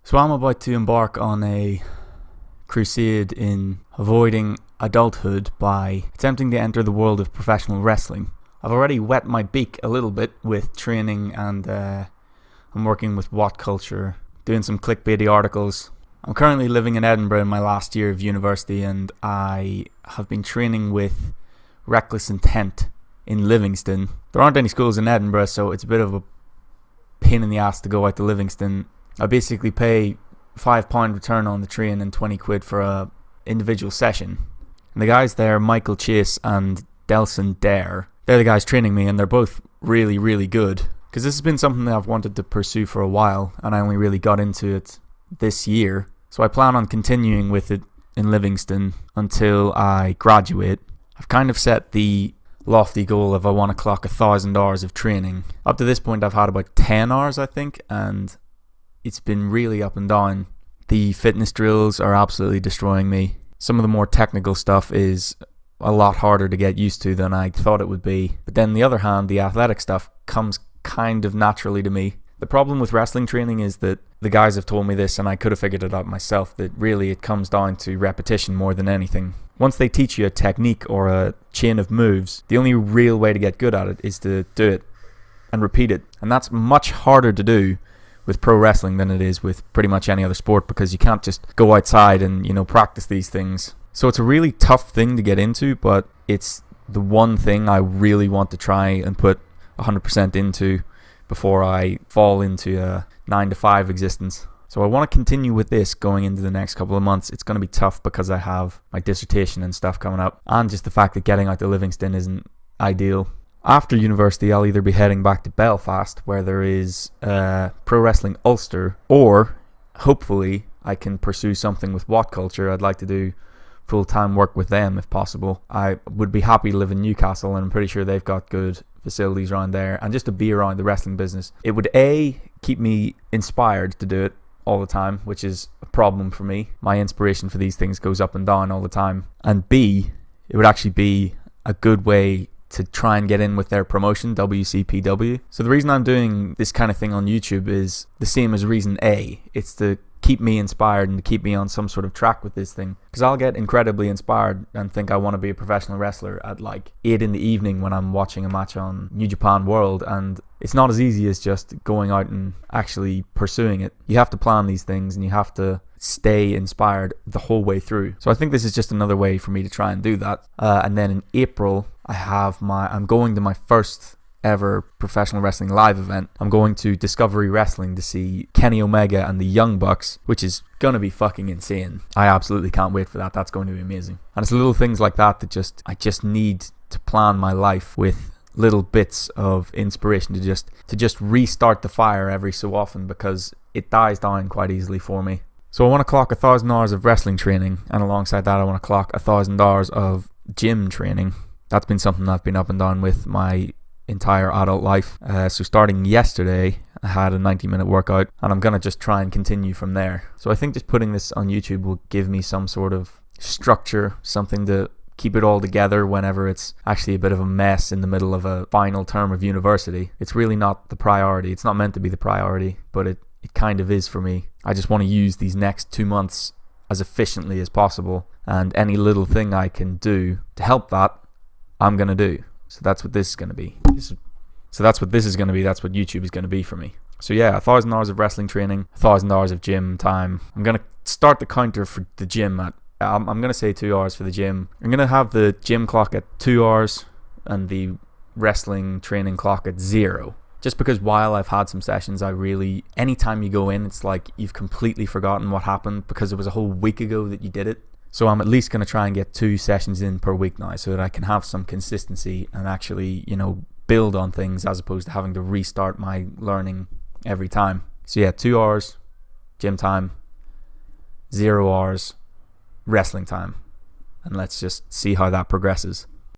So I'm about to embark on a crusade in avoiding adulthood by attempting to enter the world of professional wrestling. I've already wet my beak a little bit with training, and I'm working with What Culture, doing some clickbaity articles. I'm currently living in Edinburgh in my last year of university, and I have been training with Reckless Intent in Livingston. There aren't any schools in Edinburgh, so it's a bit of a pain in the ass to go out to Livingston. I basically pay £5 return on the train and 20 quid for a individual session. And the guys there, Michael Chase and Delson Dare, they're the guys training me, and they're both really, really good. Because this has been something that I've wanted to pursue for a while, and I only really got into it this year. So I plan on continuing with it in Livingston until I graduate. I've kind of set the lofty goal of I want to clock 1,000 hours of training. Up to this point I've had about 10 hours, I think, and it's been really up and down. The fitness drills are absolutely destroying me. Some of the more technical stuff is a lot harder to get used to than I thought it would be. But then on the other hand, the athletic stuff comes kind of naturally to me. The problem with wrestling training is that the guys have told me this, and I could have figured it out myself, that really it comes down to repetition more than anything. Once they teach you a technique or a chain of moves, the only real way to get good at it is to do it and repeat it. And that's much harder to do with pro wrestling than it is with pretty much any other sport, because you can't just go outside and, practice these things. So it's a really tough thing to get into, but it's the one thing I really want to try and put 100% into before I fall into a 9-to-5 existence. So I want to continue with this going into the next couple of months. It's going to be tough because I have my dissertation and stuff coming up, and just the fact that getting out to Livingston isn't ideal. After university, I'll either be heading back to Belfast, where there is Pro Wrestling Ulster, or hopefully I can pursue something with What Culture. I'd like to do full-time work with them if possible. I would be happy to live in Newcastle, and I'm pretty sure they've got good facilities around there, and just to be around the wrestling business. It would keep me inspired to do it all the time, which is a problem for me. My inspiration for these things goes up and down all the time. And B, it would actually be a good way to try and get in with their promotion, WCPW. So the reason I'm doing this kind of thing on YouTube is the same as reason A. It's to keep me inspired and to keep me on some sort of track with this thing. Because I'll get incredibly inspired and think I want to be a professional wrestler at like 8 in the evening when I'm watching a match on New Japan World, and it's not as easy as just going out and actually pursuing it. You have to plan these things, and you have to stay inspired the whole way through. So I think this is just another way for me to try and do that. And then in April, I'm going to my first ever professional wrestling live event. I'm going to Discovery Wrestling to see Kenny Omega and the Young Bucks, which is gonna be fucking insane. I absolutely can't wait for that. That's going to be amazing. And it's little things like that that I just need to plan my life with little bits of inspiration to just restart the fire every so often, because it dies down quite easily for me. So I want to clock 1,000 hours of wrestling training, and alongside that I want to clock 1,000 hours of gym training. That's been something I've been up and down with my entire adult life. So starting yesterday, I had a 90-minute workout, and I'm going to just try and continue from there. So I think just putting this on YouTube will give me some sort of structure, something to keep it all together whenever it's actually a bit of a mess in the middle of a final term of university. It's really not the priority. It's not meant to be the priority, but it kind of is for me. I just want to use these next 2 months as efficiently as possible, and any little thing I can do to help that, I'm going to do. So that's what this is going to be. That's what YouTube is going to be for me. So yeah, 1,000 hours of wrestling training, 1,000 hours of gym time. I'm going to start the counter for the gym at, I'm going to say 2 hours for the gym. I'm going to have the gym clock at 2 hours and the wrestling training clock at 0. Just because while I've had some sessions, anytime you go in, it's like you've completely forgotten what happened because it was a whole week ago that you did it. So I'm at least going to try and get 2 sessions in per week now, so that I can have some consistency and actually, build on things, as opposed to having to restart my learning every time. So yeah, 2 hours gym time, 0 hours wrestling time, and let's just see how that progresses.